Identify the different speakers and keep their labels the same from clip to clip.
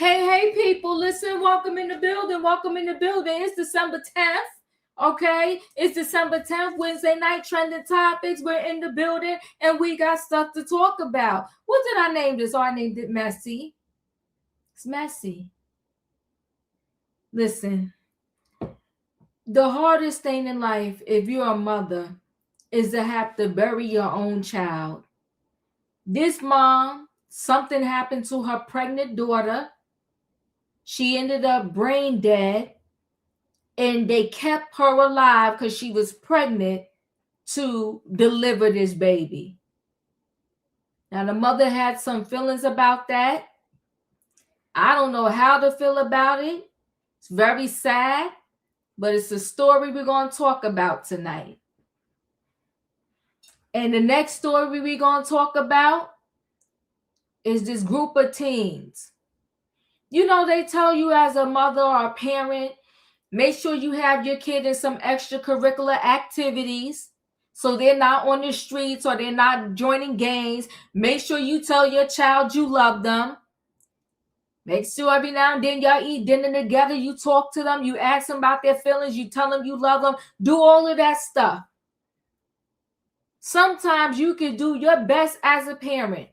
Speaker 1: Hey, people, listen, welcome in the building. Welcome in the building. It's December 10th. Okay, it's December 10th, Wednesday night, trending topics. We're in the building and we got stuff to talk about. What did I name this? Oh, I named it Messy. It's messy. Listen, the hardest thing in life, if you're a mother, is to have to bury your own child. This mom, something happened to her pregnant daughter. She ended up brain dead, and they kept her alive because she was pregnant to deliver this baby. Now, the mother had some feelings about that. I don't know how to feel about it. It's very sad, but it's a story we're going to talk about tonight. And the next story we're going to talk about is this group of teens. You know, they tell you as a mother or a parent, make sure you have your kid in some extracurricular activities so they're not on the streets or they're not joining gangs. Make sure you tell your child you love them. Make sure every now and then y'all eat dinner together. You talk to them. You ask them about their feelings. You tell them you love them. Do all of that stuff. Sometimes you can do your best as a parent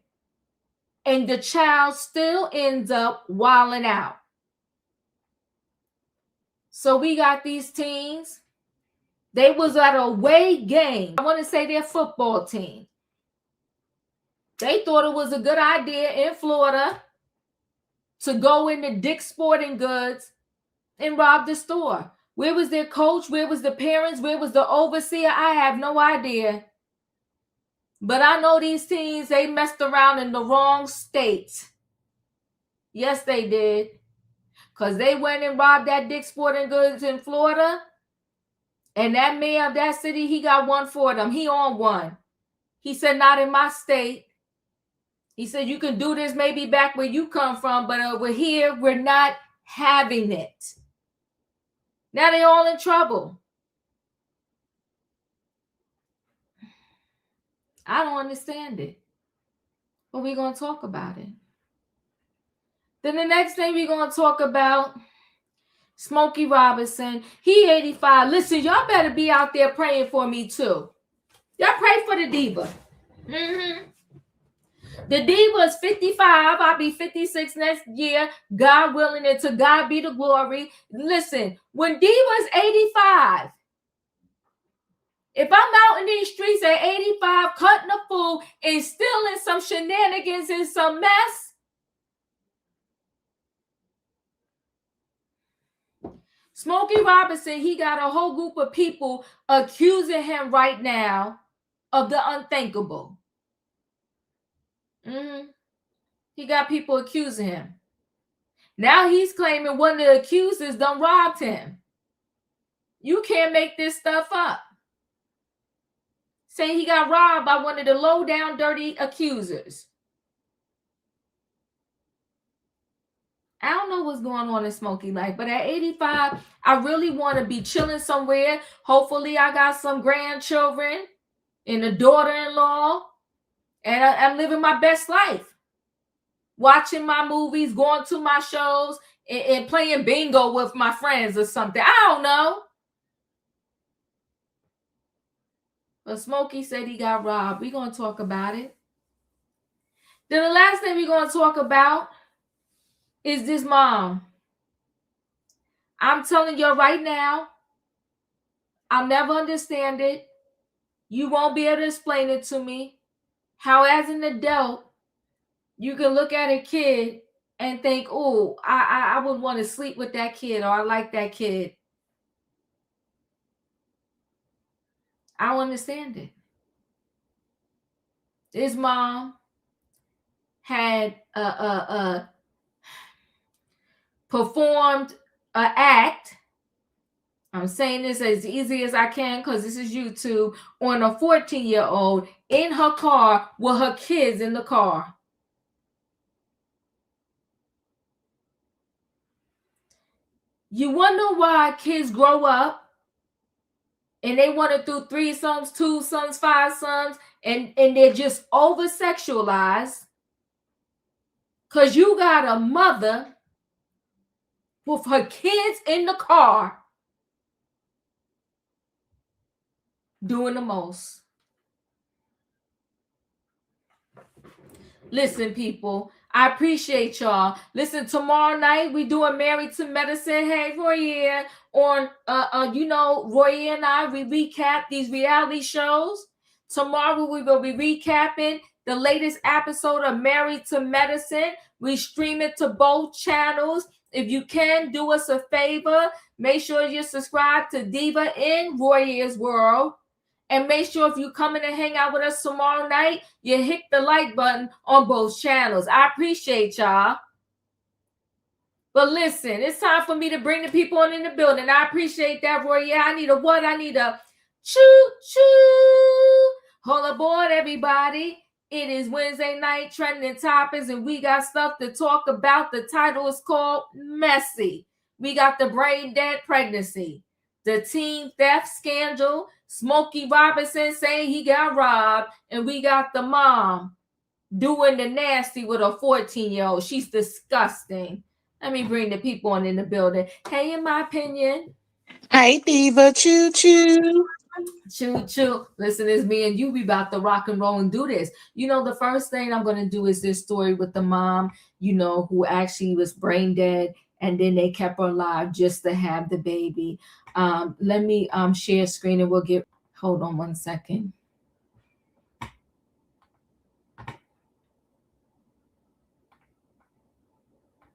Speaker 1: and the child still ends up wilding out. So we got these teens. They was at a away game. I want to say their football team. They thought it was a good idea in Florida to go into Dick's Sporting Goods and rob the store. Where was their coach? Where was the parents? Where was the overseer? I have no idea. But I know these teens, they messed around in the wrong state. Yes, they did. Because they went and robbed that Dick's Sporting Goods in Florida. And that mayor of that city, he got one for them. He on one. He said, not in my state. He said, you can do this maybe back where you come from, but over here, we're not having it. Now they're all in trouble. I don't understand it. But we're going to talk about it. Then the next thing we're going to talk about, Smokey Robinson. He 85. Listen, y'all better be out there praying for me too. Y'all pray for the diva. The diva is 55. I'll be 56 next year. God willing, and to God be the glory. Listen, when diva's 85, if I'm out in these streets at 85, cutting a fool and still in some shenanigans and some mess, Smokey Robinson, he got a whole group of people accusing him right now of the unthinkable. He got people accusing him. Now he's claiming one of the accusers done robbed him. You can't make this stuff up. Saying he got robbed by one of the low down dirty accusers. I don't know what's going on in Smokey life, but at 85, I really want to be chilling somewhere. Hopefully, I got some grandchildren and a daughter-in-law, and I'm living my best life. Watching my movies, going to my shows, and playing bingo with my friends or something. I don't know. But Smokey said he got robbed. We're going to talk about it. Then the last thing we're going to talk about is this mom. I'm telling you right now, I'll never understand it. You won't be able to explain it to me. How as an adult, you can look at a kid and think, oh, I would want to sleep with that kid, or I like that kid. I don't understand it. This mom had performed an act. I'm saying this as easy as I can because this is YouTube, on a 14-year-old in her car with her kids in the car. You wonder why kids grow up and they want to do 3 sons, 2 sons, 5 sons, and they're just over-sexualized because you got a mother with her kids in the car doing the most. Listen, people, I appreciate y'all. Listen, tomorrow night we doing Married to Medicine. Hey, Royer, on Royer and I, we recap these reality shows. Tomorrow we will be recapping the latest episode of Married to Medicine. We stream it to both channels. If you can, do us a favor. Make sure you subscribe to Diva in Royer's World. And make sure if you come in and hang out with us tomorrow night, you hit the like button on both channels. I appreciate y'all. But listen, it's time for me to bring the people on in the building. I appreciate that, Roy. Yeah, I need a what? I need a choo-choo. Hold aboard, everybody. It is Wednesday night, trending topics, and we got stuff to talk about. The title is called Messy. We got the brain dead pregnancy, the teen theft scandal, Smokey Robinson saying he got robbed, and we got the mom doing the nasty with a 14-year-old. She's disgusting. Let me bring the people on in the building. Hey, in my opinion.
Speaker 2: Hey, Diva, choo-choo.
Speaker 1: Choo-choo. Listen, it's me and you. We about to rock and roll and do this. The first thing I'm going to do is this story with the mom, who actually was brain dead, and then they kept her alive just to have the baby. Let me share screen and we'll get, hold on one second.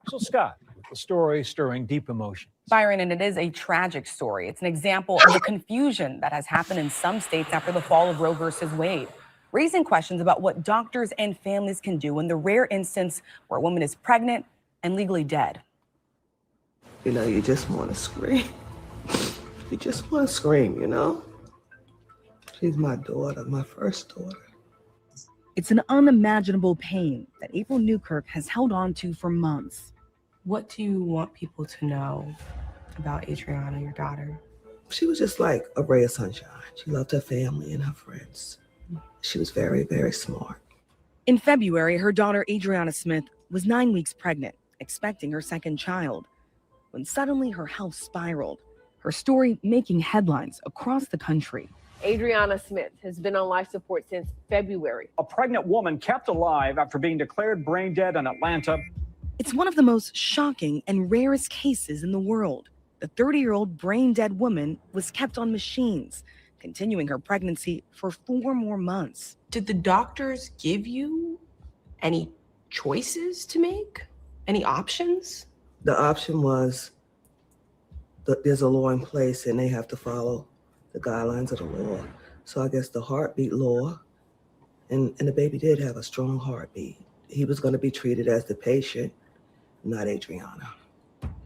Speaker 3: So Scott, the story stirring deep emotions.
Speaker 4: Byron, and it is a tragic story. It's an example of the confusion that has happened in some states after the fall of Roe versus Wade, raising questions about what doctors and families can do in the rare instance where a woman is pregnant and legally dead.
Speaker 2: You just want to scream. You just want to scream, She's my daughter, my first daughter.
Speaker 4: It's an unimaginable pain that April Newkirk has held on to for months. What do you want people to know about Adriana, your daughter?
Speaker 2: She was just like a ray of sunshine. She loved her family and her friends. She was very, very smart.
Speaker 4: In February, her daughter Adriana Smith was 9 weeks pregnant, expecting her second child, when suddenly her health spiraled, her story making headlines across the country.
Speaker 5: Adriana Smith has been on life support since February.
Speaker 3: A pregnant woman kept alive after being declared brain dead in Atlanta.
Speaker 4: It's one of the most shocking and rarest cases in the world. The 30-year-old brain-dead woman was kept on machines, continuing her pregnancy for 4 more months.
Speaker 6: Did the doctors give you any choices to make? Any options?
Speaker 2: The option was that there's a law in place and they have to follow the guidelines of the law. So I guess the heartbeat law, and the baby did have a strong heartbeat. He was going to be treated as the patient, not Adriana.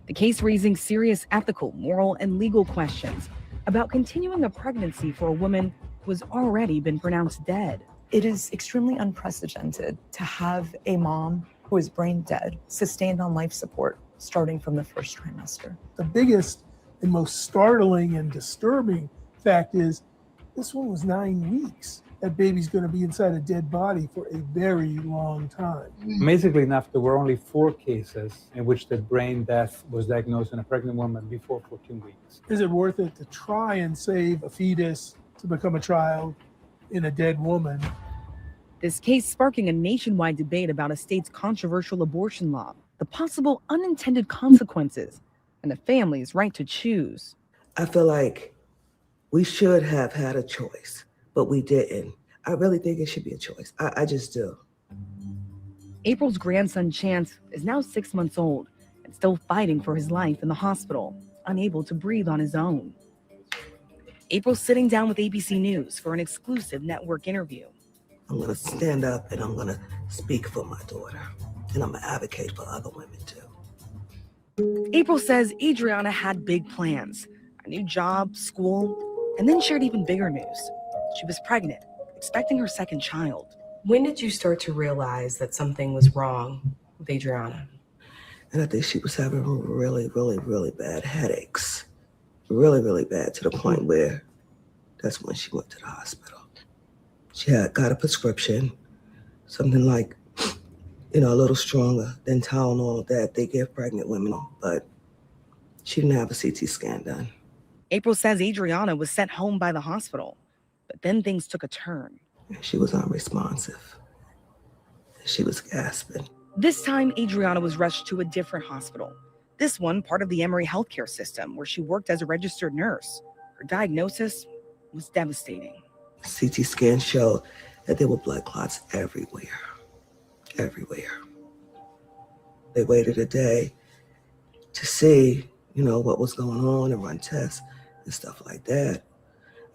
Speaker 4: The case raising serious ethical, moral, and legal questions about continuing a pregnancy for a woman who has already been pronounced dead.
Speaker 7: It is extremely unprecedented to have a mom who is brain dead, sustained on life support, starting from the first trimester.
Speaker 8: The biggest and most startling and disturbing fact is this one was 9 weeks. That baby's going to be inside a dead body for a very long time.
Speaker 9: Amazingly enough, there were only 4 cases in which the brain death was diagnosed in a pregnant woman before 14 weeks.
Speaker 8: Is it worth it to try and save a fetus to become a child in a dead woman?
Speaker 4: This case sparking a nationwide debate about a state's controversial abortion law, the possible unintended consequences, and the family's right to choose.
Speaker 2: I feel like we should have had a choice, but we didn't. I really think it should be a choice. I just do.
Speaker 4: April's grandson, Chance, is now 6 months old and still fighting for his life in the hospital, unable to breathe on his own. April's sitting down with ABC News for an exclusive network interview.
Speaker 2: I'm going to stand up and I'm going to speak for my daughter, and I'm going to advocate for other women too.
Speaker 4: April says Adriana had big plans, a new job, school, and then shared even bigger news. She was pregnant, expecting her second child.
Speaker 6: When did you start to realize that something was wrong with Adriana?
Speaker 2: And I think she was having really, really, really bad headaches. Really, really bad, to the point where that's when she went to the hospital. She had got a prescription, something like, a little stronger than Tylenol that they give pregnant women. But She didn't have a CT scan done.
Speaker 4: April says Adriana was sent home by the hospital, but then things took a turn.
Speaker 2: She was unresponsive. She was gasping.
Speaker 4: This time, Adriana was rushed to a different hospital. This one, part of the Emory healthcare system, where she worked as a registered nurse. Her diagnosis was devastating.
Speaker 2: CT scan showed that there were blood clots everywhere. Everywhere. They waited a day to see, what was going on and run tests and stuff like that.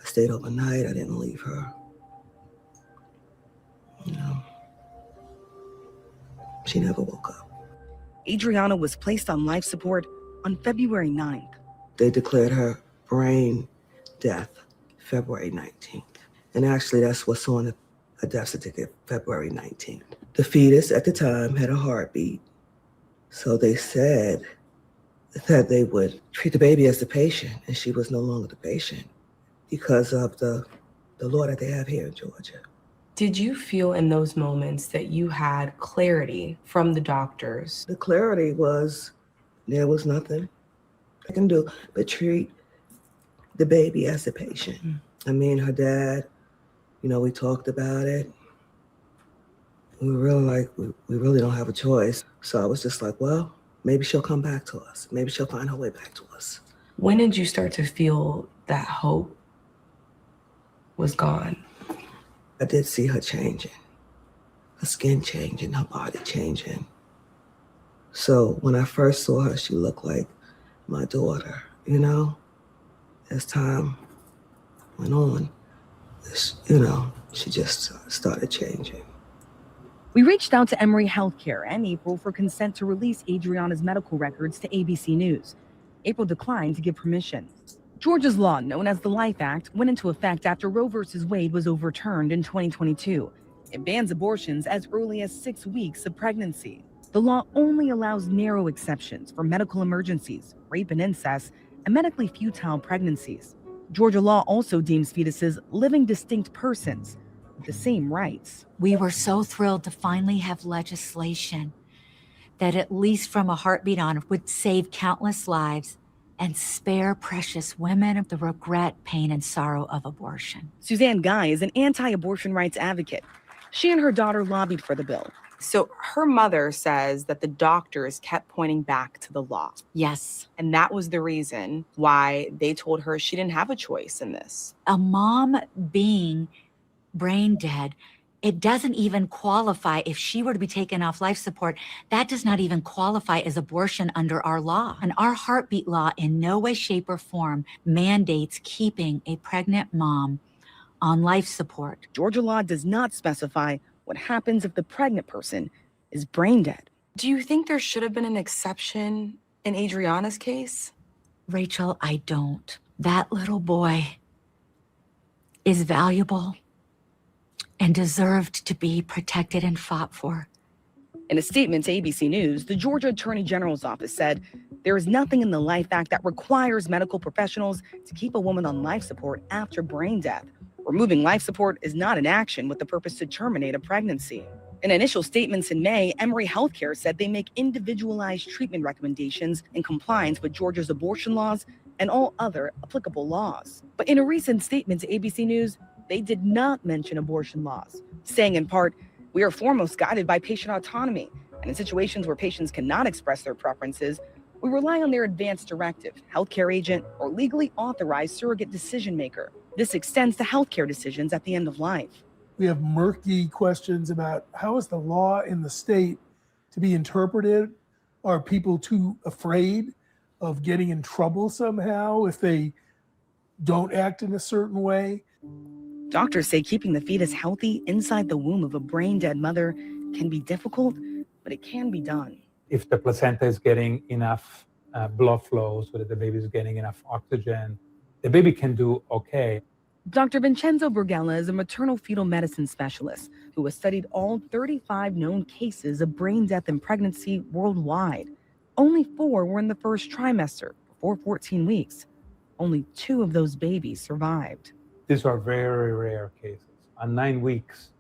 Speaker 2: I stayed overnight. I didn't leave her. She never woke up.
Speaker 4: Adriana was placed on life support on February 9th.
Speaker 2: They declared her brain death February 19th. And actually, that's what's on a death certificate, February 19th. The fetus at the time had a heartbeat. So they said that they would treat the baby as the patient, and she was no longer the patient because of the law that they have here in Georgia.
Speaker 6: Did you feel in those moments that you had clarity from the doctors?
Speaker 2: The clarity was there was nothing I can do but treat the baby as the patient. I mean, her dad, we talked about it. We were really like, we really don't have a choice. So I was just like, well, maybe she'll come back to us. Maybe she'll find her way back to us.
Speaker 6: When did you start to feel that hope was gone?
Speaker 2: I did see her changing, her skin changing, her body changing. So when I first saw her, she looked like my daughter, As time went on, she just started changing.
Speaker 4: We reached out to Emory Healthcare and April for consent to release Adriana's medical records to ABC News. April declined to give permission. Georgia's law, known as the Life Act, went into effect after Roe v. Wade was overturned in 2022. It bans abortions as early as 6 weeks of pregnancy. The law only allows narrow exceptions for medical emergencies, rape and incest, and medically futile pregnancies. Georgia law also deems fetuses living distinct persons with the same rights.
Speaker 10: We were so thrilled to finally have legislation that, at least from a heartbeat on, would save countless lives and spare precious women of the regret, pain, and sorrow of abortion.
Speaker 4: Suzanne Guy is an anti-abortion rights advocate. She and her daughter lobbied for the bill.
Speaker 6: So her mother says that the doctors kept pointing back to the law.
Speaker 10: Yes.
Speaker 6: And that was the reason why they told her she didn't have a choice in this.
Speaker 10: A mom being brain dead, it doesn't even qualify. If she were to be taken off life support, that does not even qualify as abortion under our law. And our heartbeat law in no way, shape, or form mandates keeping a pregnant mom on life support.
Speaker 4: Georgia law does not specify what happens if the pregnant person is brain dead.
Speaker 6: Do you think there should have been an exception in Adriana's case?
Speaker 10: Rachel, I don't. That little boy is valuable and deserved to be protected and fought for.
Speaker 4: In a statement to ABC News, the Georgia Attorney General's office said there is nothing in the Life Act that requires medical professionals to keep a woman on life support after brain death. Removing life support is not an action with the purpose to terminate a pregnancy. In initial statements in May, Emory Healthcare said they make individualized treatment recommendations in compliance with Georgia's abortion laws and all other applicable laws. But in a recent statement to ABC News, they did not mention abortion laws, saying in part, "We are foremost guided by patient autonomy, and in situations where patients cannot express their preferences, we rely on their advance directive, healthcare agent, or legally authorized surrogate decision maker. This extends to healthcare decisions at the end of life."
Speaker 8: We have murky questions about how is the law in the state to be interpreted? Are people too afraid of getting in trouble somehow if they don't act in a certain way?
Speaker 4: Doctors say keeping the fetus healthy inside the womb of a brain-dead mother can be difficult, but it can be done.
Speaker 9: If the placenta is getting enough blood flow so that the baby is getting enough oxygen, the baby can do okay.
Speaker 4: Dr. Vincenzo Bergella is a maternal fetal medicine specialist who has studied all 35 known cases of brain death in pregnancy worldwide. Only 4 were in the first trimester, before 14 weeks. Only 2 of those babies survived.
Speaker 9: These are very rare cases. On 9 weeks,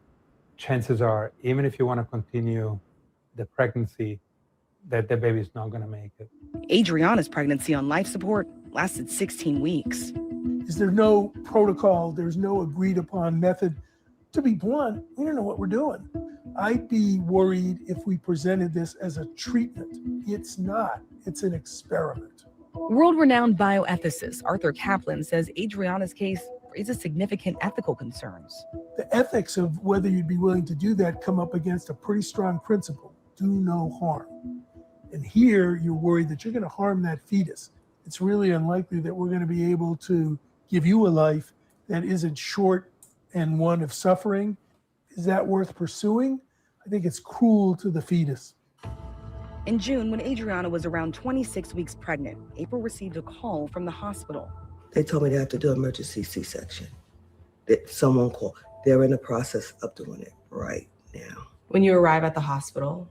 Speaker 9: chances are, even if you want to continue the pregnancy, that the baby's not going to make it.
Speaker 4: Adriana's pregnancy on life support lasted 16 weeks.
Speaker 8: Is there no protocol? There's no agreed upon method. To be blunt, we don't know what we're doing. I'd be worried if we presented this as a treatment. It's not. It's an experiment.
Speaker 4: World-renowned bioethicist Arthur Kaplan says Adriana's case raises significant ethical concerns.
Speaker 8: The ethics of whether you'd be willing to do that come up against a pretty strong principle: do no harm. And here you're worried that you're going to harm that fetus. It's really unlikely that we're going to be able to give you a life that isn't short and one of suffering. Is that worth pursuing? I think it's cruel to the fetus.
Speaker 4: In June, when Adriana was around 26 weeks pregnant, April received a call from the hospital.
Speaker 2: They told me they have to do emergency C-section. That someone called. They're in the process of doing it right now.
Speaker 6: When you arrive at the hospital,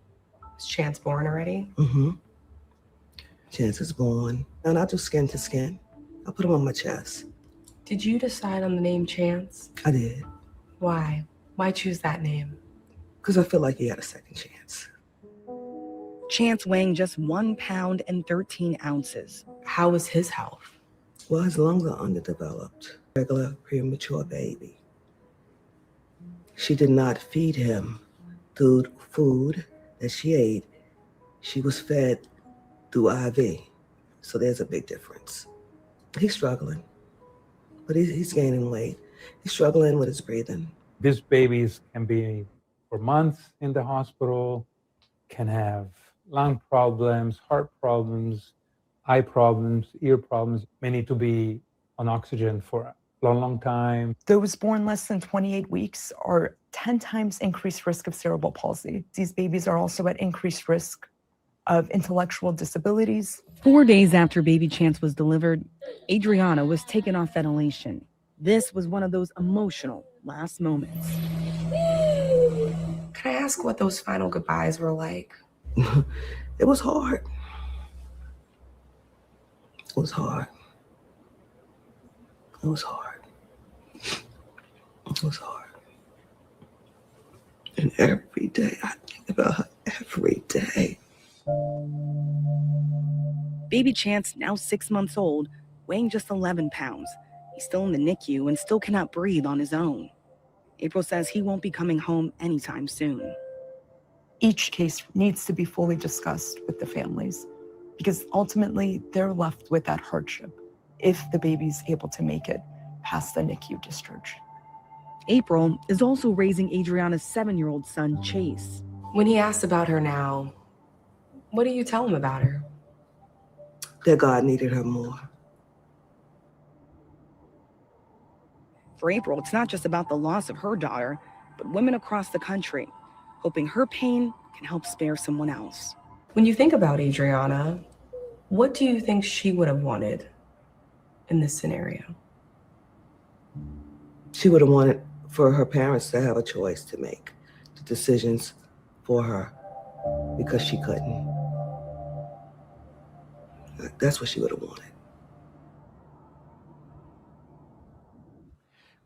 Speaker 6: is Chance born already?
Speaker 2: Mm-hmm. Chance is born. And I do skin to skin. I put him on my chest.
Speaker 6: Did you decide on the name Chance?
Speaker 2: I did.
Speaker 6: Why? Why choose that name?
Speaker 2: Because I feel like he had a second chance.
Speaker 4: Chance weighing just 1 pound and 13 ounces.
Speaker 6: How was his health?
Speaker 2: Well, his lungs are underdeveloped. Regular premature baby. She did not feed him food that she ate. She was fed through IV. So there's a big difference. He's struggling, but he's gaining weight. He's struggling with his breathing.
Speaker 9: These babies can be for months in the hospital, can have lung problems, heart problems, eye problems, ear problems. May need to be on oxygen for a long, long time.
Speaker 7: Those born less than 28 weeks are 10 times increased risk of cerebral palsy. These babies are also at increased risk of intellectual disabilities.
Speaker 4: 4 days after baby Chance was delivered, Adriana was taken off ventilation. This was one of those emotional last moments.
Speaker 6: Can I ask what those final goodbyes were like?
Speaker 2: It was hard. It was hard. It was hard. It was hard. And every day I think about her, every day.
Speaker 4: Baby Chance, now 6 months old, weighing just 11 pounds. He's still in the NICU and still cannot breathe on his own. April says he won't be coming home anytime soon.
Speaker 7: Each case needs to be fully discussed with the families because ultimately they're left with that hardship if the baby's able to make it past the NICU discharge.
Speaker 4: April is also raising Adriana's 7-year-old son, Chase.
Speaker 6: When he asks about her now, what do you tell him about her?
Speaker 2: That God needed her more.
Speaker 4: For April, it's not just about the loss of her daughter, but women across the country, hoping her pain can help spare someone else.
Speaker 6: When you think about Adriana, what do you think she would have wanted in this scenario?
Speaker 2: She would have wanted for her parents to have a choice to make the decisions for her because she couldn't. That's what she would have wanted.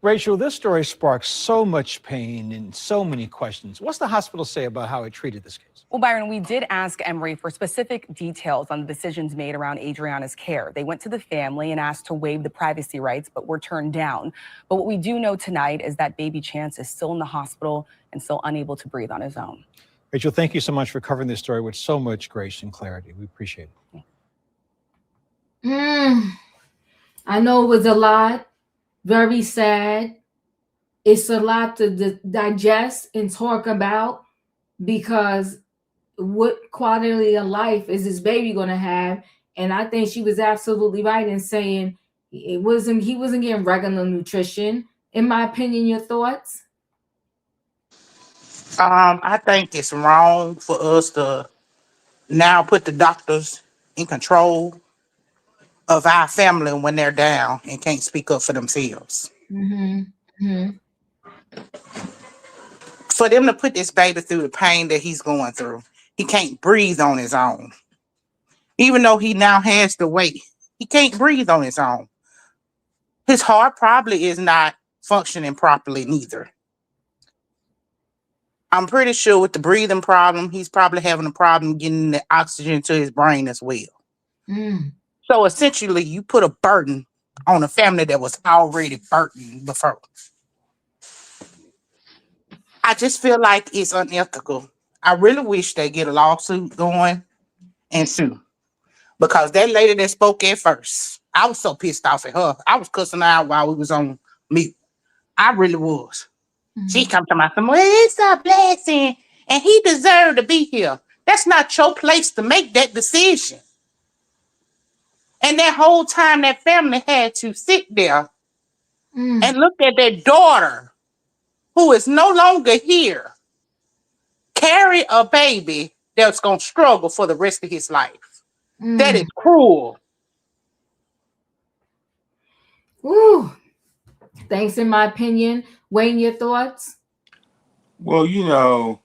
Speaker 11: Rachel, this story sparks so much pain and so many questions. What's the hospital say about how it treated this case?
Speaker 4: Well, Byron, we did ask Emory for specific details on the decisions made around Adriana's care. They went to the family and asked to waive the privacy rights, but were turned down. But what we do know tonight is that baby Chance is still in the hospital and still unable to breathe on his own.
Speaker 11: Rachel, thank you so much for covering this story with so much grace and clarity. We appreciate it.
Speaker 1: I know it was a lot, very sad. It's a lot to digest and talk about because what quality of life is this baby going to have? And I think she was absolutely right in saying he wasn't getting regular nutrition. In my opinion, your thoughts?
Speaker 12: I think it's wrong for us to now put the doctors in control of our family when they're down and can't speak up for themselves. For them to put this baby through the pain that he's going through, he can't breathe on his own. Even though he now has the weight, he can't breathe on his own. His heart probably is not functioning properly neither. I'm pretty sure with the breathing problem, he's probably having a problem getting the oxygen to his brain as well.
Speaker 1: Mm.
Speaker 12: So essentially, you put a burden on a family that was already burdened before. I just feel like it's unethical. I really wish they get a lawsuit going and sue. Because that lady that spoke at first, I was so pissed off at her. I was cussing her out while we was on mute. I really was. She come to my family, well, it's a blessing, and he deserved to be here. That's not your place to make that decision. And that whole time, that family had to sit there and look at their daughter, who is no longer here, carry a baby that's going to struggle for the rest of his life. That is cruel.
Speaker 1: Ooh. Thanks, in my opinion. Wayne, your thoughts?
Speaker 13: Well, you know,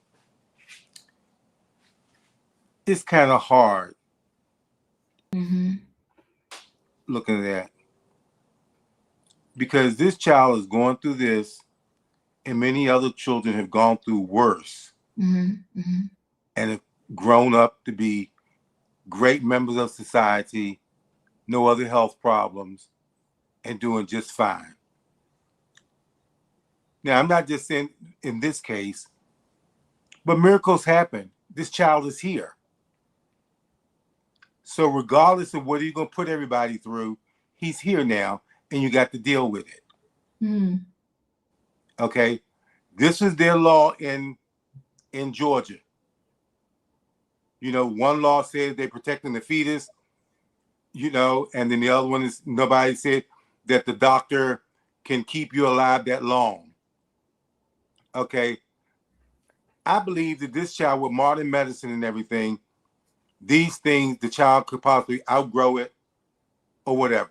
Speaker 13: it's kind of hard looking at that. Because this child is going through this, and many other children have gone through worse and have grown up to be great members of society, no other health problems, and doing just fine. Now, I'm not just saying in this case, but miracles happen. This child is here. So regardless of what you're going to put everybody through, he's here now, and you got to deal with it. Okay? This is their law in Georgia. You know, one law says they're protecting the fetus, you know, and then the other one is nobody said that the doctor can keep you alive that long. Okay. I believe that this child with modern medicine and everything, these things, the child could possibly outgrow it or whatever.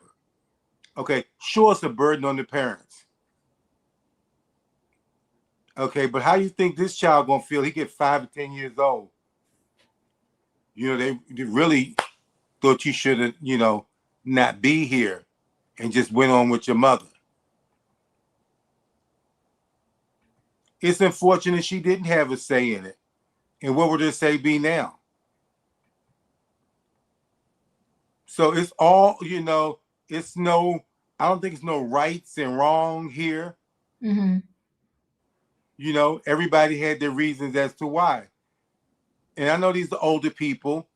Speaker 13: Okay. Sure, it's a burden on the parents. Okay. But how you think this child going to feel? He get 5 or 10 years old. You know, they really thought you should have, you know, not be here and just went on with your mother. It's unfortunate she didn't have a say in it. And what would her say be now? So it's all, you know, it's no, I don't think it's no rights and wrong here. You know, everybody had their reasons as to why. And I know these are older people.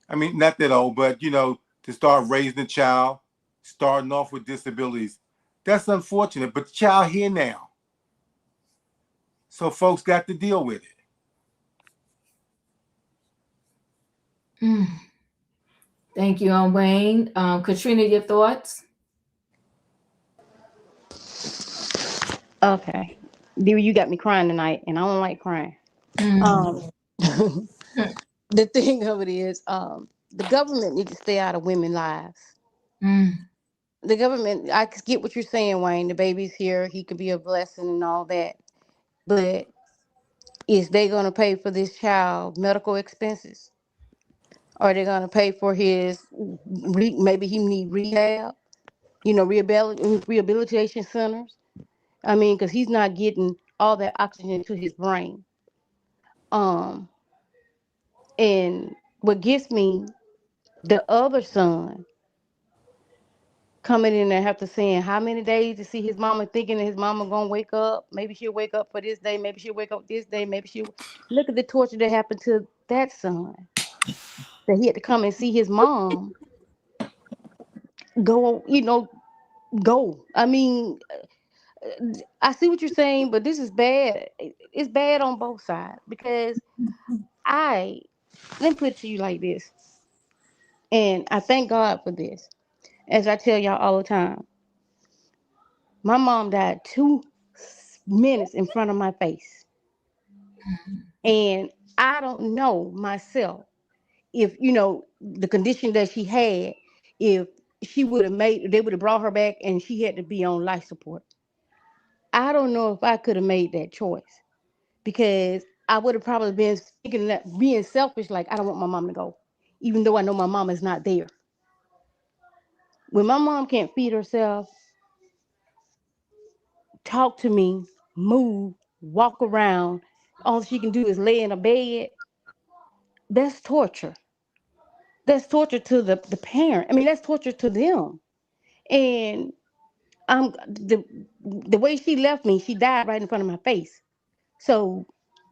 Speaker 13: I mean, not that old, but, you know, to start raising a child, starting off with disabilities. That's unfortunate, but the child here now. So folks got to deal with it.
Speaker 1: Thank you, Wayne. Katrina, your thoughts?
Speaker 14: Okay. Dear, you got me crying tonight, and I don't like crying. The thing of it is, the government needs to stay out of women's lives. The government, I get what you're saying, Wayne. The baby's here. He could be a blessing and all that. But is they going to pay for this child medical expenses? Are they going to pay for his, maybe he need rehab, you know, rehabilitation centers? I mean, because he's not getting all that oxygen to his brain. And what gets me, the other son coming in there have to saying how many days to see his mama, thinking that his mama gonna wake up. Maybe she'll wake up for this day. Maybe she'll wake up this day. Maybe she'll look at the torture that happened to that son. That he had to come and see his mom go, you know, go. I mean, I see what you're saying, but this is bad. It's bad on both sides because let me put it to you like this. And I thank God for this. As I tell y'all all the time, my mom died 2 minutes in front of my face. And I don't know myself if, you know, the condition that she had, if they would have brought her back and she had to be on life support. I don't know if I could have made that choice because I would have probably been thinking that being selfish, like I don't want my mom to go, even though I know my mom is not there. When my mom can't feed herself, talk to me, move, walk around, all she can do is lay in a bed. That's torture. That's torture to the parent. I mean, that's torture to them. And the way she left me, she died right in front of my face. So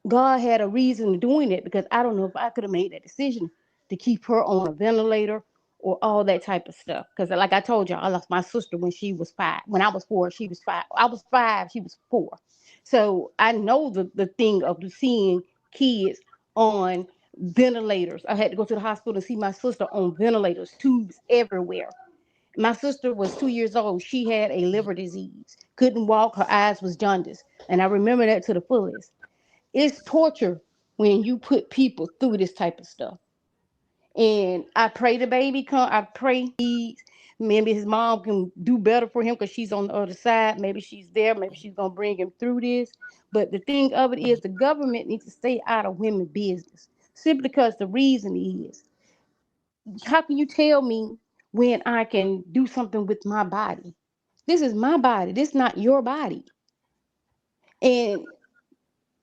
Speaker 14: God had a reason of doing it, because I don't know if I could have made that decision to keep her on a ventilator or all that type of stuff. Because like I told y'all, I lost my sister when she was 5. When I was 4, she was 5. I was 5, she was 4. So I know the thing of seeing kids on ventilators. I had to go to the hospital to see my sister on ventilators, tubes everywhere. My sister was 2 years old. She had a liver disease, couldn't walk, her eyes was jaundiced. And I remember that to the fullest. It's torture when you put people through this type of stuff. And I pray the baby come. I pray maybe his mom can do better for him because she's on the other side. Maybe she's there. Maybe she's going to bring him through this. But the thing of it is, the government needs to stay out of women's business. Simply because the reason is, how can you tell me when I can do something with my body? This is my body. This is not your body. And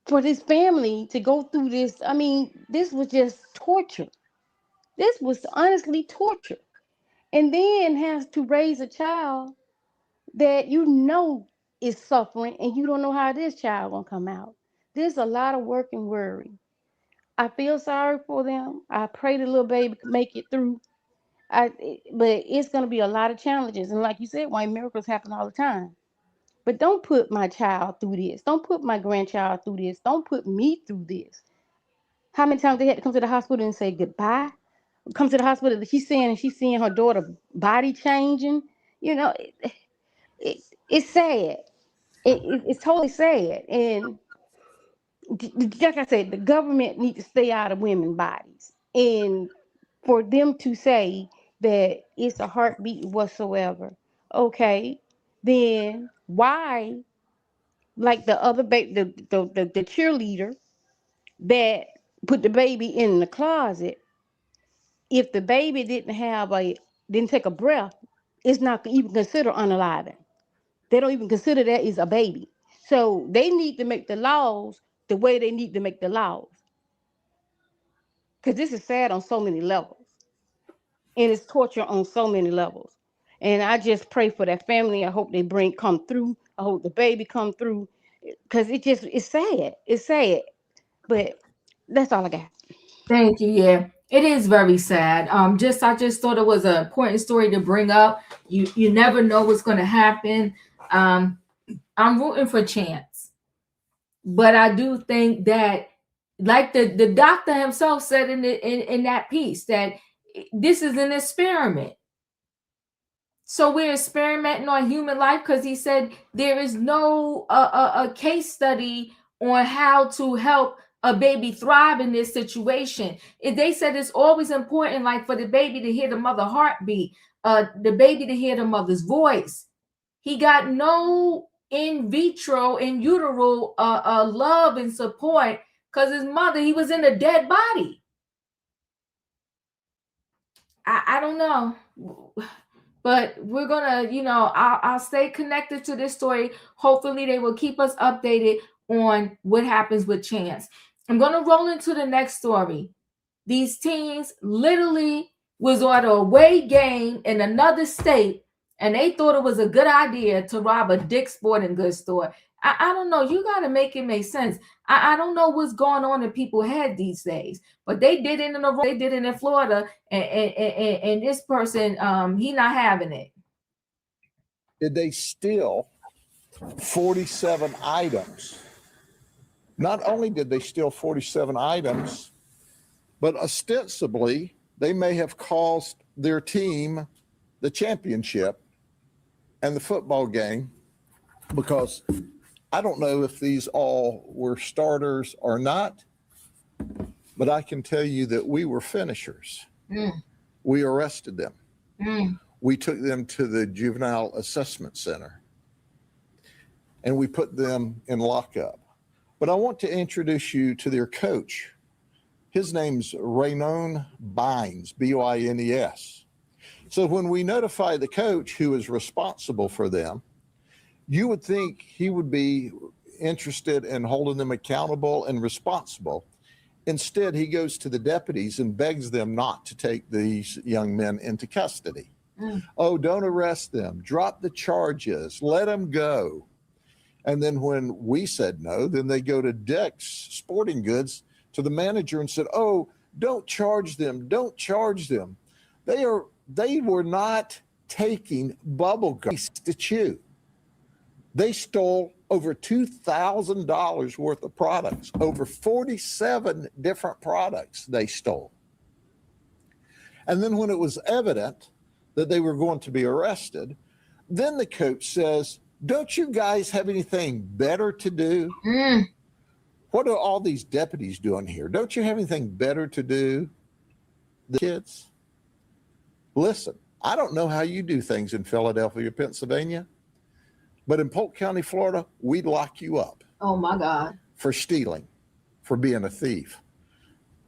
Speaker 14: for this family to go through this, I mean, this was just torture. This was honestly torture. And then has to raise a child that you know is suffering, and you don't know how this child gonna come out. There's a lot of work and worry. I feel sorry for them. I pray the little baby can make it through. But it's gonna be a lot of challenges. And like you said, why miracles happen all the time. But don't put my child through this. Don't put my grandchild through this. Don't put me through this. How many times they had to come to the hospital and say goodbye? Come to the hospital, she's seeing her daughter body changing. You know, it's sad. It's totally sad. And like I said, the government needs to stay out of women's bodies. And for them to say that it's a heartbeat whatsoever, okay, then why, like the other the cheerleader that put the baby in the closet, if the baby didn't take a breath, it's not even considered unaliving. They don't even consider that is a baby. So they need to make the laws the way they need to make the laws. Because this is sad on so many levels. And it's torture on so many levels. And I just pray for that family. I hope they come through. I hope the baby come through. Because it's sad. It's sad. But that's all I got.
Speaker 1: Thank you. Yeah, it is very sad. I just thought it was an important story to bring up. You never know what's going to happen. I'm rooting for Chance, but I do think that, like the doctor himself said in that piece, that this is an experiment. So we're experimenting on human life, because he said there is no a case study on how to help a baby thrive in this situation. They said it's always important, like for the baby to hear the mother heartbeat, the baby to hear the mother's voice. He got no in vitro, in utero love and support, because his mother, he was in a dead body. I don't know. But we're gonna, I'll stay connected to this story. Hopefully they will keep us updated on what happens with Chance. I'm gonna roll into the next story. These teens literally was on a away game in another state, and they thought it was a good idea to rob a Dick's Sporting Goods store. I don't know. You got to make it make sense. I don't know what's going on in people's head these days, but they did it in Florida, and this person, he not having it.
Speaker 15: Did they steal 47 items? Not only did they steal 47 items, but ostensibly they may have cost their team the championship and the football game, because I don't know if these all were starters or not, but I can tell you that we were finishers. We arrested them. We took them to the Juvenile Assessment Center, and we put them in lockup. But I want to introduce you to their coach. His name's Raynon Bynes, B-Y-N-E-S. So when we notify the coach who is responsible for them, you would think he would be interested in holding them accountable and responsible. Instead, he goes to the deputies and begs them not to take these young men into custody. Oh, don't arrest them. Drop the charges. Let them go. And then when we said no, then they go to Dick's Sporting Goods to the manager and said, oh, don't charge them. Don't charge them. They were not taking bubble gum to chew. They stole over $2,000 worth of products, over 47 different products they stole. And then when it was evident that they were going to be arrested, then the coach says, don't you guys have anything better to do? What are all these deputies doing here? Don't you have anything better to do? The kids, listen, I don't know how you do things in Philadelphia, Pennsylvania, but in Polk County, Florida, we'd lock you up.
Speaker 1: Oh my God.
Speaker 15: For stealing, for being a thief.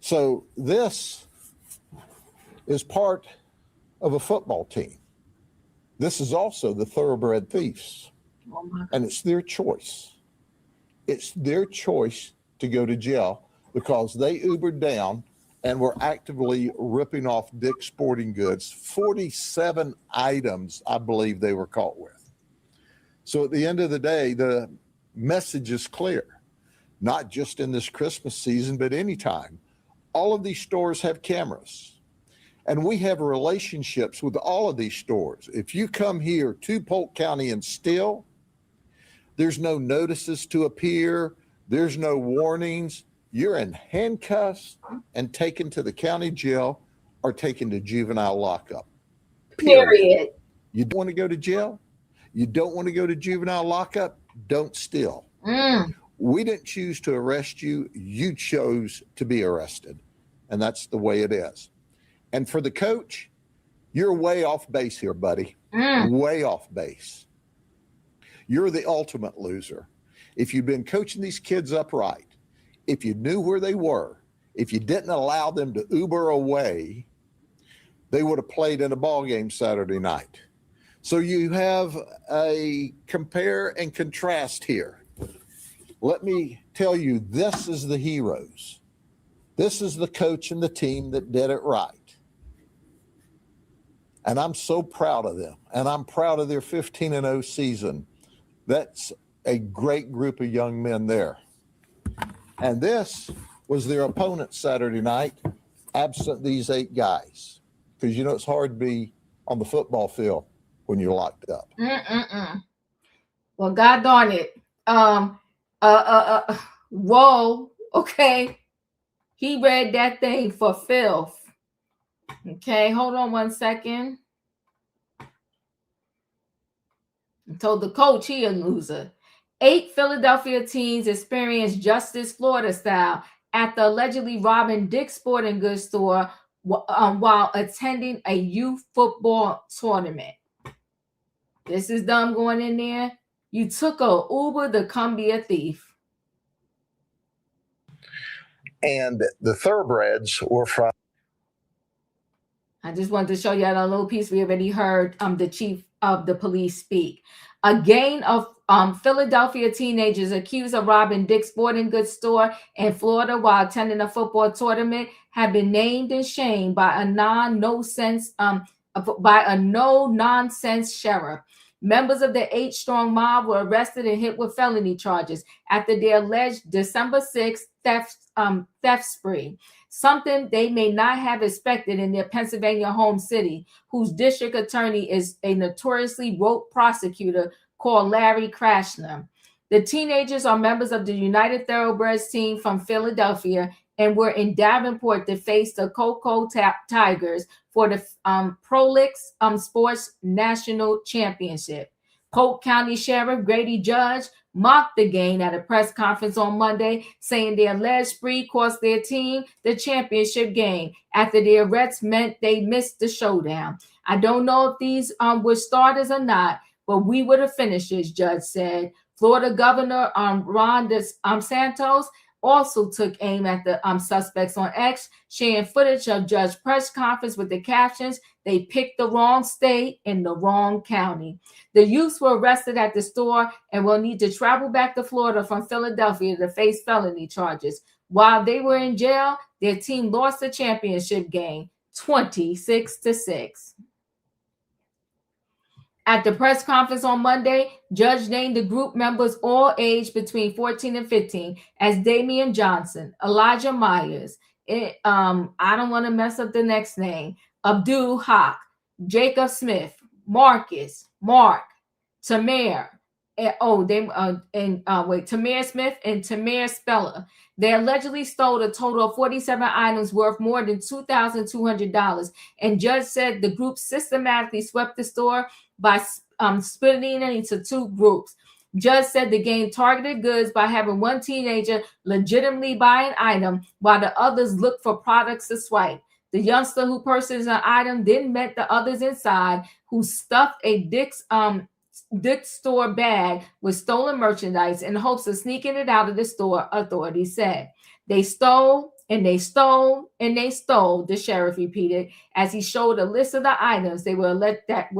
Speaker 15: So this is part of a football team. This is also the thoroughbred thieves.
Speaker 1: Oh my God.
Speaker 15: And it's their choice. It's their choice to go to jail because they Ubered down and were actively ripping off Dick's Sporting Goods, 47 items, I believe they were caught with. So at the end of the day, the message is clear, not just in this Christmas season, but anytime. All of these stores have cameras, and we have relationships with all of these stores. If you come here to Polk County and steal, there's no notices to appear, there's no warnings. You're in handcuffs and taken to the county jail or taken to juvenile lockup.
Speaker 1: Period.
Speaker 15: You don't want to go to jail? You don't want to go to juvenile lockup? Don't steal. We didn't choose to arrest you. You chose to be arrested. And that's the way it is. And for the coach, you're way off base here, buddy. Way off base. You're the ultimate loser. If you'd been coaching these kids upright, if you knew where they were, if you didn't allow them to Uber away, they would have played in a ball game Saturday night. So you have a compare and contrast here. Let me tell you, this is the heroes. This is the coach and the team that did it right. And I'm so proud of them. And I'm proud of their 15-0 season. That's a great group of young men there. And this was their opponent Saturday night, absent these 8 guys. Because you know it's hard to be on the football field when you're locked up.
Speaker 1: Well, God darn it. Whoa, okay. He read that thing for filth. Okay, hold on one second. I told the coach he a loser. 8 Philadelphia teens experienced justice Florida style after allegedly robbing Dick's Sporting Goods store while attending a youth football tournament. This is them going in there. You took a Uber to come be a thief.
Speaker 15: And the thoroughbreds were from.
Speaker 1: I just wanted to show you a little piece. We already heard the chief of the police speak. A gang of Philadelphia teenagers accused of robbing Dick's Sporting Goods store in Florida while attending a football tournament have been named and shamed by a no-nonsense sheriff. Members of the 8-strong mob were arrested and hit with felony charges after their alleged December 6th theft spree, something they may not have expected in their Pennsylvania home city, whose district attorney is a notoriously rogue prosecutor called Larry Krashner. The teenagers are members of the United Thoroughbreds team from Philadelphia and were in Davenport to face the Cocoa Tigers for the Prolix Sports National Championship. Polk County Sheriff Grady Judge mocked the game at a press conference on Monday, saying the alleged spree cost their team the championship game after the arrests meant they missed the showdown. I don't know if these were starters or not, but we were the finishers, Judge said. Florida Governor Ron DeSantis also took aim at the suspects on X, sharing footage of Judge press conference with the captions, They picked the wrong state in the wrong county. The youths were arrested at the store and will need to travel back to Florida from Philadelphia to face felony charges. While they were in jail, their team lost the championship game 26-6. At the press conference on Monday, Judge named the group members all aged between 14 and 15 as Damian Johnson, Elijah Myers, I don't want to mess up the next name, Abdul Haq, Jacob Smith, Marcus, Mark, Tamir, Tamir Smith and Tamir Speller. They allegedly stole a total of 47 items worth more than $2,200. And judge said the group systematically swept the store by splitting it into two groups. Judge said the gang targeted goods by having one teenager legitimately buy an item while the others looked for products to swipe. The youngster who purchased an item then met the others inside, who stuffed a Dick's store bag with stolen merchandise in hopes of sneaking it out of the store, authorities said. They stole and they stole and they stole, the sheriff repeated as he showed a list of the items that were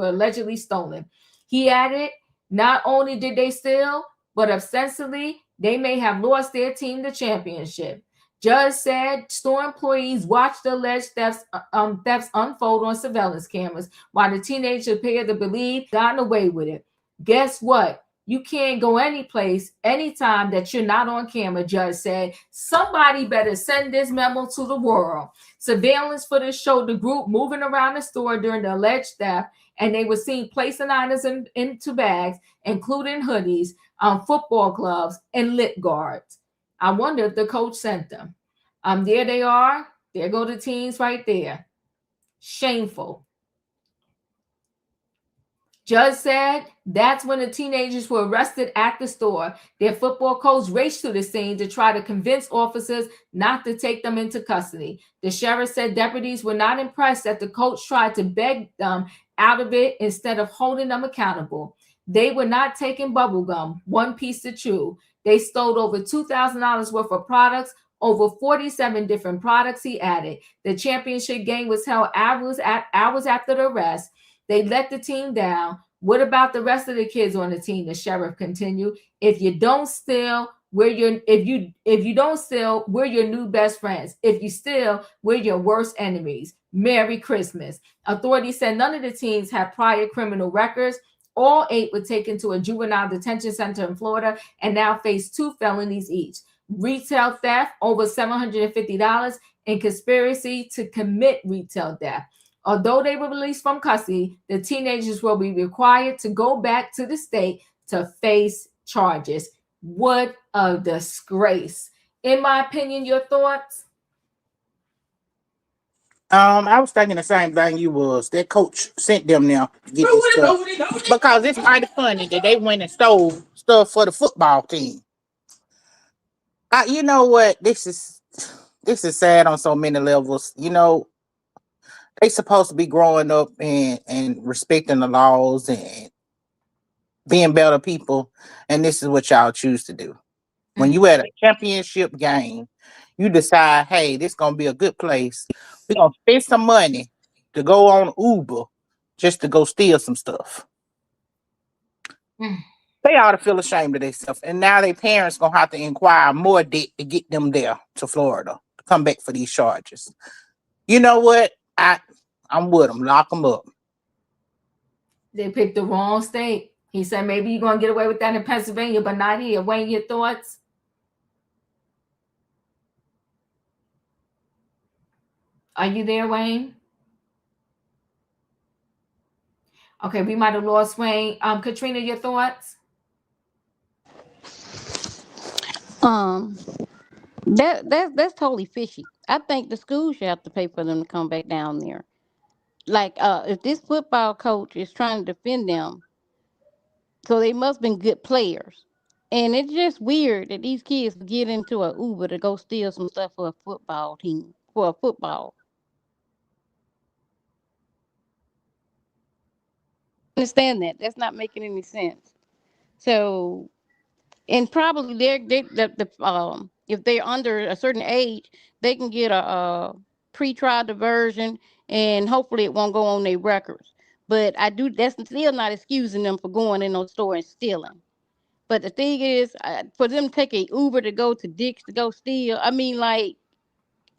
Speaker 1: allegedly stolen. He added, not only did they steal, but ostensibly they may have lost their team the championship. Judge said store employees watched the alleged thefts unfold on surveillance cameras while the teenager appeared to believe gotten away with it. Guess what? You can't go any place, anytime that you're not on camera, judge said. Somebody better send this memo to the world. Surveillance footage showed the group moving around the store during the alleged theft, and they were seen placing items into bags, including hoodies, football gloves, and lit guards. I wonder if the coach sent them. There they are. There go the teens right there. Shameful. Judge said that's when the teenagers were arrested at the store. Their football coach raced to the scene to try to convince officers not to take them into custody. The sheriff said deputies were not impressed that the coach tried to beg them out of it instead of holding them accountable. They were not taking bubble gum, one piece to chew. They stole over $2,000 worth of products, over 47 different products, he added. The championship game was held hours after the arrest. They let the team down. What about the rest of the kids on the team? The sheriff continued. If you don't steal, we're your new best friends. If you steal, we're your worst enemies. Merry Christmas. Authorities said none of the teens had prior criminal records. All 8 were taken to a juvenile detention center in Florida and now face 2 felonies each. Retail theft, over $750, and conspiracy to commit retail theft. Although they were released from custody, the teenagers will be required to go back to the state to face charges. What a disgrace. In my opinion, your thoughts?
Speaker 12: I was thinking the same thing you was. That coach sent them there to get this stuff. Because it's mighty funny that they went and stole stuff for the football team. You know what? This is sad on so many levels. You know, they supposed to be growing up and respecting the laws and being better people. And this is what y'all choose to do. When you at a championship game, you decide, hey, this is going to be a good place. We're going to spend some money to go on Uber just to go steal some stuff. They ought to feel ashamed of themselves. And now their parents going to have to inquire more debt to get them there to Florida to come back for these charges. You know what? I'm with them. Lock them up.
Speaker 1: They picked the wrong state. He said maybe you're going to get away with that in Pennsylvania, but not here. Wayne, your thoughts? Are you there, Wayne? Okay, we might have lost Wayne. Katrina, your thoughts?
Speaker 14: That's totally fishy. I think the school should have to pay for them to come back down there. Like, if this football coach is trying to defend them, so they must have been good players. And it's just weird that these kids get into an Uber to go steal some stuff for a football team, for a football. Understand that. That's not making any sense. So, and probably if they're under a certain age, they can get a pre-trial diversion and hopefully it won't go on their records. But that's still not excusing them for going in those store and stealing. But the thing is, for them to take a Uber to go to Dick's to go steal, I mean, like,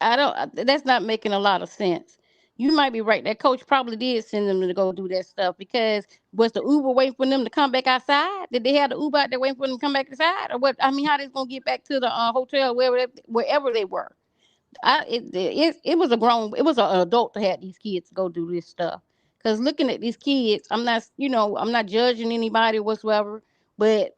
Speaker 14: that's not making a lot of sense. You might be right. That coach probably did send them to go do that stuff, because was the Uber waiting for them to come back outside? Did they have the Uber out there waiting for them to come back outside? Or what? I mean, how they going to get back to the hotel, wherever they were? It was an adult to have these kids go do this stuff. Because looking at these kids, I'm not judging anybody whatsoever, but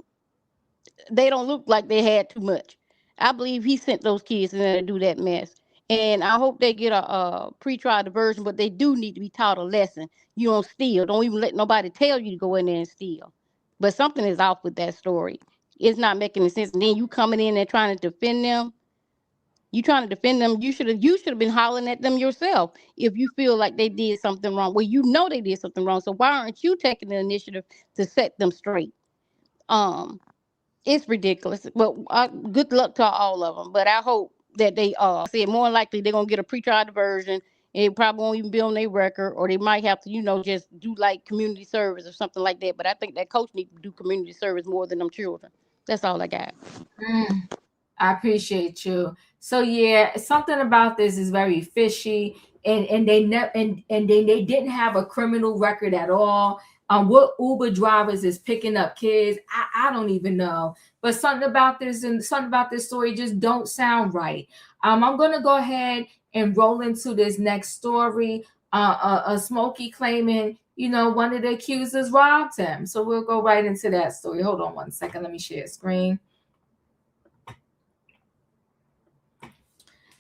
Speaker 14: they don't look like they had too much. I believe he sent those kids in there to do that mess. And I hope they get a pre-trial diversion, but they do need to be taught a lesson. You don't steal. Don't even let nobody tell you to go in there and steal. But something is off with that story. It's not making any sense. And then you coming in and trying to defend them. You trying to defend them. You should have been hollering at them yourself if you feel like they did something wrong. Well, you know they did something wrong. So why aren't you taking the initiative to set them straight? It's ridiculous. But good luck to all of them. But I hope that they said more likely they're gonna get a pretrial diversion. It probably won't even be on their record, or they might have to, just do like community service or something like that. But I think that coach needs to do community service more than them children. That's all I got.
Speaker 1: I appreciate you. So yeah, something about this is very fishy, and they they didn't have a criminal record at all. What Uber drivers is picking up kids, I don't even know. But something about this story just don't sound right. I'm gonna go ahead and roll into this next story. A Smokey claiming, one of the accusers robbed him. So we'll go right into that story. Hold on one second. Let me share screen.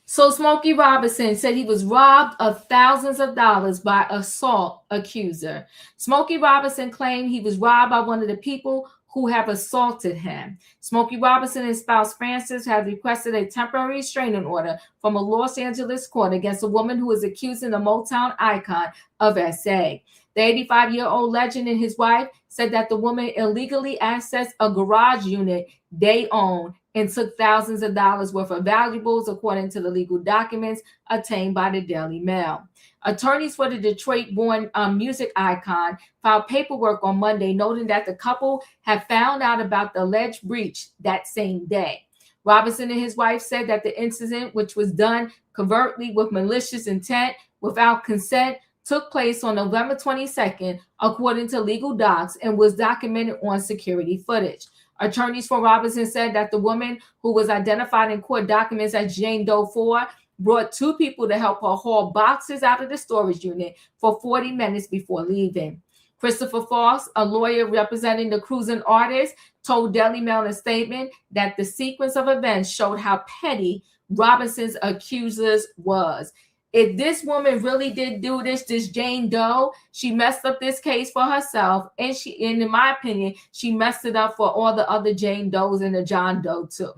Speaker 1: So Smokey Robinson said he was robbed of thousands of dollars by assault accuser. Smokey Robinson claimed he was robbed by one of the people who have assaulted him. Smokey Robinson and spouse Francis have requested a temporary restraining order from a Los Angeles court against a woman who is accusing the Motown icon of SA. The 85-year-old legend and his wife said that the woman illegally accessed a garage unit they own and took thousands of dollars worth of valuables, according to the legal documents obtained by the Daily Mail. Attorneys for the Detroit-born music icon filed paperwork on Monday, noting that the couple had found out about the alleged breach that same day. Robinson and his wife said that the incident, which was done covertly with malicious intent without consent, took place on November 22nd, according to legal docs, and was documented on security footage. Attorneys for Robinson said that the woman, who was identified in court documents as Jane Doe 4, brought two people to help her haul boxes out of the storage unit for 40 minutes before leaving. Christopher Foss, a lawyer representing the cruising artist, told Daily Mail in a statement that the sequence of events showed how petty Robinson's accusers was. If this woman really did do this Jane Doe, she messed up this case for herself, and in my opinion, she messed it up for all the other Jane Does and the John Doe too.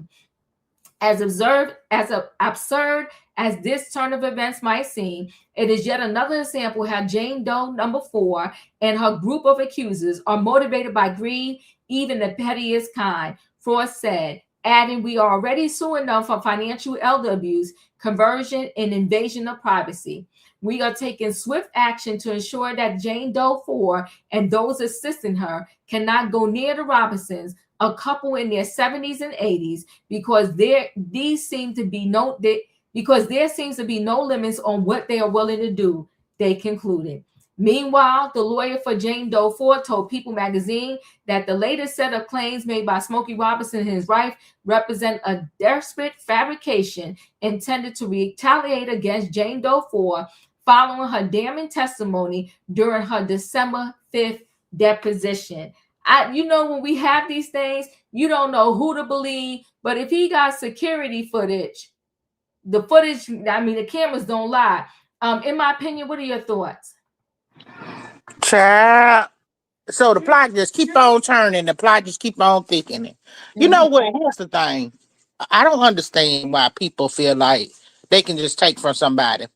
Speaker 1: As absurd as this turn of events might seem, it is yet another example how Jane Doe number 4 and her group of accusers are motivated by greed, even the pettiest kind. Frost said, adding, "We are already suing them for financial elder abuse, conversion, and invasion of privacy. We are taking swift action to ensure that Jane Doe 4 and those assisting her cannot go near the Robinsons, a couple in their 70s and 80s, because there seems to be no limits on what they are willing to do," they concluded. Meanwhile, the lawyer for Jane Doe 4 told People magazine that the latest set of claims made by Smokey Robinson and his wife represent a desperate fabrication intended to retaliate against Jane Doe 4 following her damning testimony during her December 5th deposition. When we have these things, you don't know who to believe, but if he got security footage, the cameras don't lie. In my opinion, what are your thoughts?
Speaker 12: Child. So the plot just keep on turning. The plot just keep on thickening. You know what? Here's the thing. I don't understand why people feel like they can just take from somebody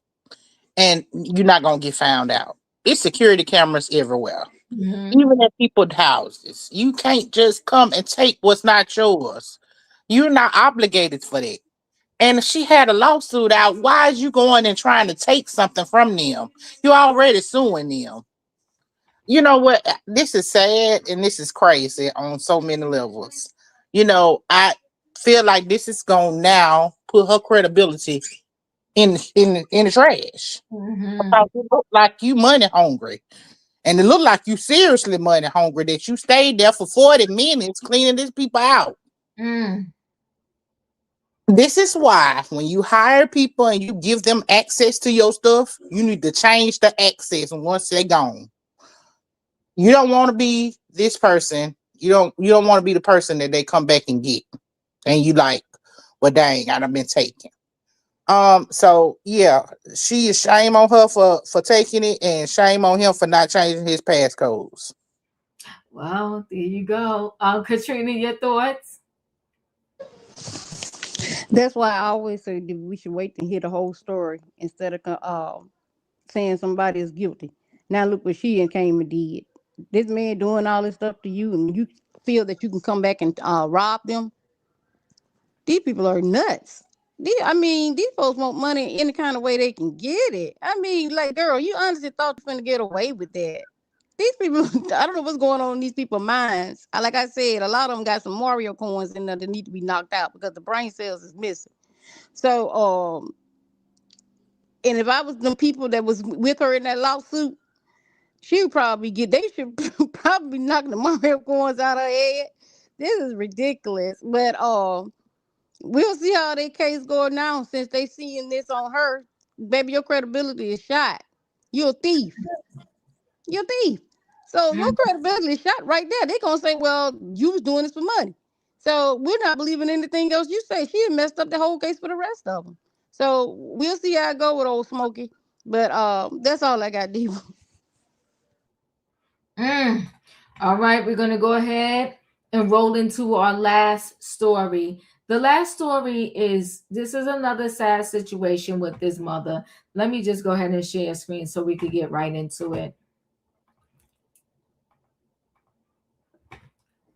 Speaker 12: and you're not going to get found out. It's security cameras everywhere. Mm-hmm. Even at people's houses. You can't just come and take what's not yours. You're not obligated for that. and she had a lawsuit out. Why is you going and trying to take something from them? You're already suing them. You know what? This is sad and this is crazy on so many levels. You know, I feel like this is going to now put her credibility in the trash. Because you look like you money hungry. And it look like you seriously money hungry that you stayed there for 40 minutes cleaning these people out. This is why when you hire people and you give them access to your stuff, you need to change the access once they're gone. You don't want to be this person. You don't want to be the person that they come back and get. And you like, well, dang, I've been taken. So yeah, she is shame on her for taking it, and shame on him for not changing his passcodes.
Speaker 1: Well, there you go. Katrina, your thoughts?
Speaker 14: That's why I always say that we should wait to hear the whole story instead of saying somebody is guilty. Now look what she came and did. This man doing all this stuff to you, and you feel that you can come back and rob them. These people are nuts. These folks want money any kind of way they can get it. I mean, like, girl, you honestly thought you were gonna get away with that? These people, I don't know what's going on in these people's minds. Like I said, a lot of them got some Mario coins in there that need to be knocked out because the brain cells is missing. So, and if I was the people that was with her in that lawsuit, she would probably they should probably be knocking the Mario coins out of her head. This is ridiculous. But we'll see how their case go now since they seeing this on her. Baby, your credibility is shot. You're a thief. You're a thief. So your credibility is shot right there. They're going to say, well, you was doing this for money. So we're not believing anything else you say. She had messed up the whole case for the rest of them. So we'll see how it go with old Smokey. But that's all I got, Diva.
Speaker 1: All right, we're going to go ahead and roll into our last story. The last story this is another sad situation with this mother. Let me just go ahead and share screen so we could get right into it.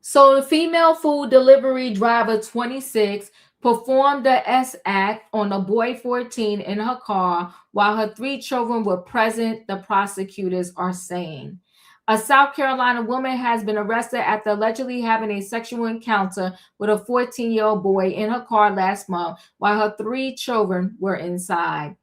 Speaker 1: So the female food delivery driver, 26, performed the S act on a boy, 14, in her car while her 3 children were present, the prosecutors are saying. A South Carolina woman has been arrested after allegedly having a sexual encounter with a 14-year-old boy in her car last month while her 3 children were inside.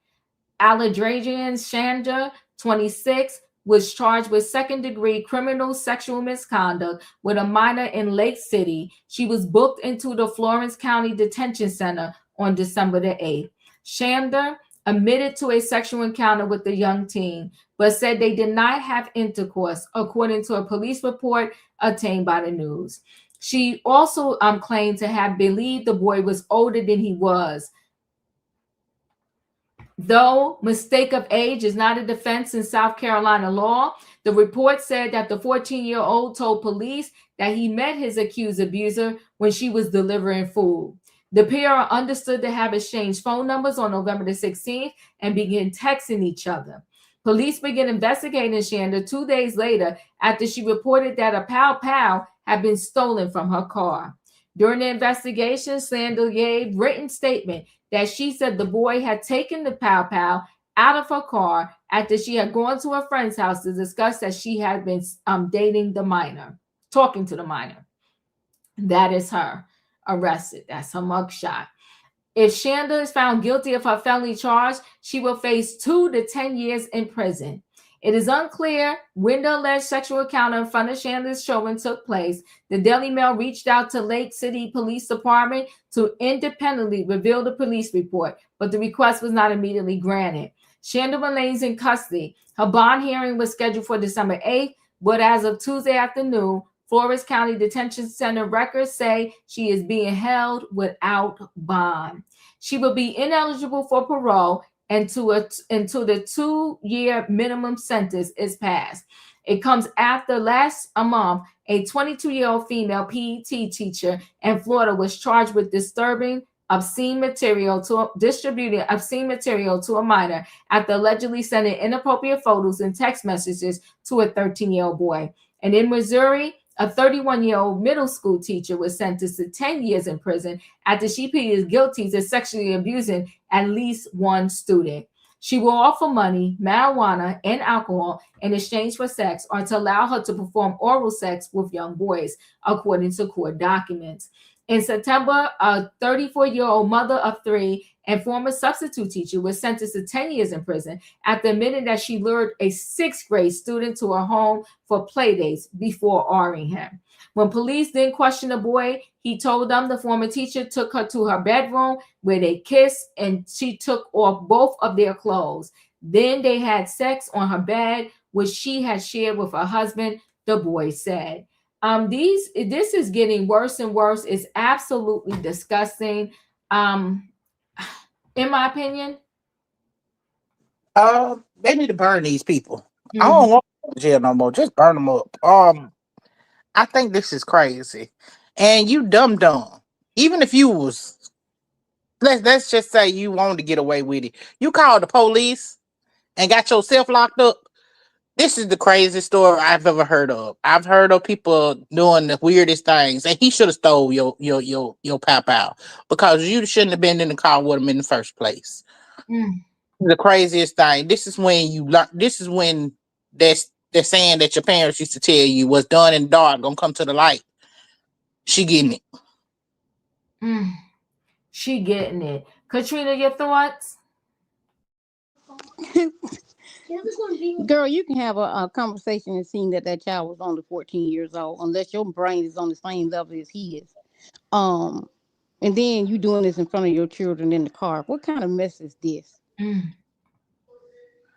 Speaker 1: Aladradrian Shander, 26, was charged with second-degree criminal sexual misconduct with a minor in Lake City. She was booked into the Florence County Detention Center on December the 8th. Shander admitted to a sexual encounter with the young teen, but said they did not have intercourse, according to a police report obtained by the news. She also claimed to have believed the boy was older than he was. Though mistake of age is not a defense in South Carolina law, the report said that the 14-year-old told police that he met his accused abuser when she was delivering food. The pair are understood to have exchanged phone numbers on November the 16th and began texting each other. Police began investigating Shander 2 days later after she reported that a Pow Pow had been stolen from her car. During the investigation, Shander gave written statement that she said the boy had taken the Pow Pow out of her car after she had gone to a friend's house to discuss that she had been dating the minor, talking to the minor. That is her arrested. That's her mugshot. If Shander is found guilty of her felony charge, she will face 2 to 10 years in prison. It is unclear when the alleged sexual encounter in front of Shander's children took place. The Daily Mail reached out to Lake City Police Department to independently reveal the police report, but the request was not immediately granted. Shander remains in custody. Her bond hearing was scheduled for December 8th, but as of Tuesday afternoon, Florence County Detention Center records say she is being held without bond. She will be ineligible for parole until the 2-year minimum sentence is passed. It comes after last month, a 22-year-old female PET teacher in Florida was charged with distributing obscene material to a minor after allegedly sending inappropriate photos and text messages to a 13-year-old boy. And in Missouri, A 31-year-old middle school teacher was sentenced to 10 years in prison after she pleaded guilty to sexually abusing at least one student. She will offer money, marijuana, and alcohol in exchange for sex or to allow her to perform oral sex with young boys, according to court documents. In September, a 34-year-old mother of three and former substitute teacher was sentenced to 10 years in prison after admitting that she lured a sixth grade student to her home for play dates before ordering him. When police then questioned the boy, he told them the former teacher took her to her bedroom where they kissed and she took off both of their clothes. Then they had sex on her bed, which she had shared with her husband, the boy said. This is getting worse and worse. It's absolutely disgusting. In my opinion,
Speaker 12: they need to burn these people. I don't want them in jail no more. Just burn them up. I think this is crazy. And you dumb. Even if you was, let's just say you wanted to get away with it. You called the police and got yourself locked up. This is the craziest story I've ever heard of. I've heard of people doing the weirdest things, and he should have stole your pap out because you shouldn't have been in the car with him in the first place. The craziest thing. This is when you learn. This is when they're saying that your parents used to tell you what's done in the dark gonna come to the light. She getting it.
Speaker 1: She getting it. Katrina, your thoughts?
Speaker 16: Girl, you can have a conversation and seeing that child was only 14 years old, unless your brain is on the same level as he is. And then you doing this in front of your children in the car. What kind of mess is this?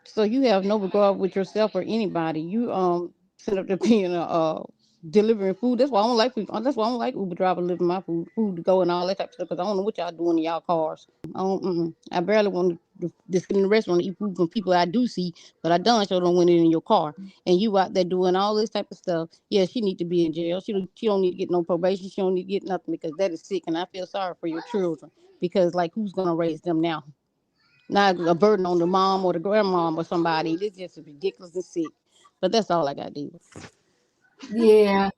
Speaker 16: So you have no regard with yourself or anybody. You set up to being delivering food. That's why I don't like food. That's why I don't like Uber driver delivering my food to go and all that type of stuff. Because I don't know what y'all doing in y'all cars. I barely want to just get in the restaurant and eat food from people I do see, but I done sure don't want it in your car. And you out there doing all this type of stuff. Yeah, she need to be in jail. She don't need to get no probation. She don't need to get nothing because that is sick. And I feel sorry for your children because like who's gonna raise them now? Not a burden on the mom or the grandmom or somebody. This just ridiculous and sick. But that's all I got to do.
Speaker 1: Yeah.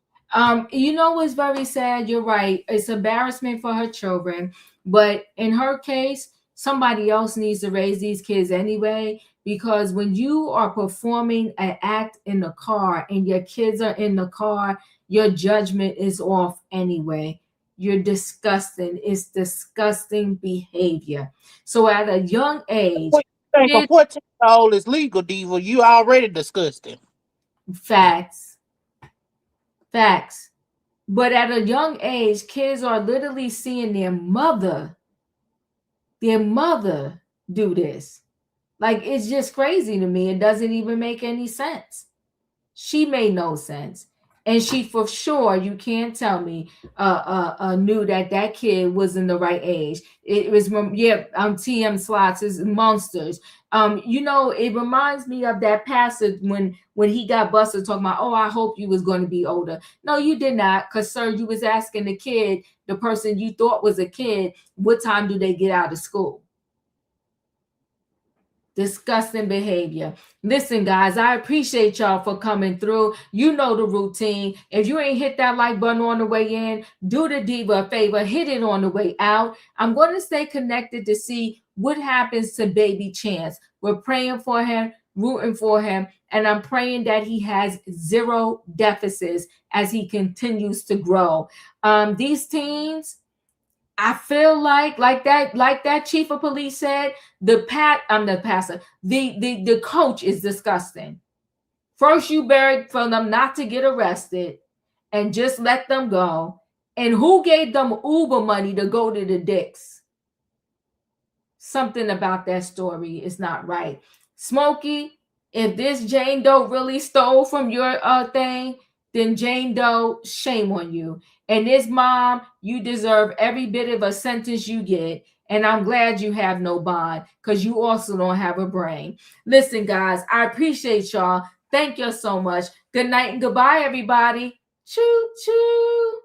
Speaker 1: You know what's very sad? You're right. It's embarrassment for her children. But in her case, somebody else needs to raise these kids anyway. Because when you are performing an act in the car and your kids are in the car, your judgment is off anyway. You're disgusting. It's disgusting behavior. So at a young age,
Speaker 12: a 14-year-old is legal, Diva. You already disgusting.
Speaker 1: Facts. But at a young age, kids are literally seeing their mother do this. Like, it's just crazy to me. It doesn't even make any sense. She made no sense. And she, for sure, you can't tell me, knew that kid was in the right age. It was, TM Slots is monsters. It reminds me of that pastor when he got busted talking about, oh, I hope you was going to be older. No, you did not. Because, sir, you was asking the kid, the person you thought was a kid, what time do they get out of school? Disgusting behavior. Listen, guys, I appreciate y'all for coming through. You know the routine. If you ain't hit that like button on the way in, do the Diva a favor, hit it on the way out. I'm going to stay connected to see what happens to baby Chance. We're praying for him, rooting for him, and I'm praying that he has zero deficits as he continues to grow. These teens, I feel like that chief of police said, the coach is disgusting. First, you begged for them not to get arrested and just let them go. And who gave them Uber money to go to the Dicks? Something about that story is not right. Smokey, if this Jane Doe really stole from your thing, then Jane Doe, shame on you. And this mom, you deserve every bit of a sentence you get. And I'm glad you have no bond because you also don't have a brain. Listen, guys, I appreciate y'all. Thank you so much. Good night and goodbye, everybody. Choo, choo.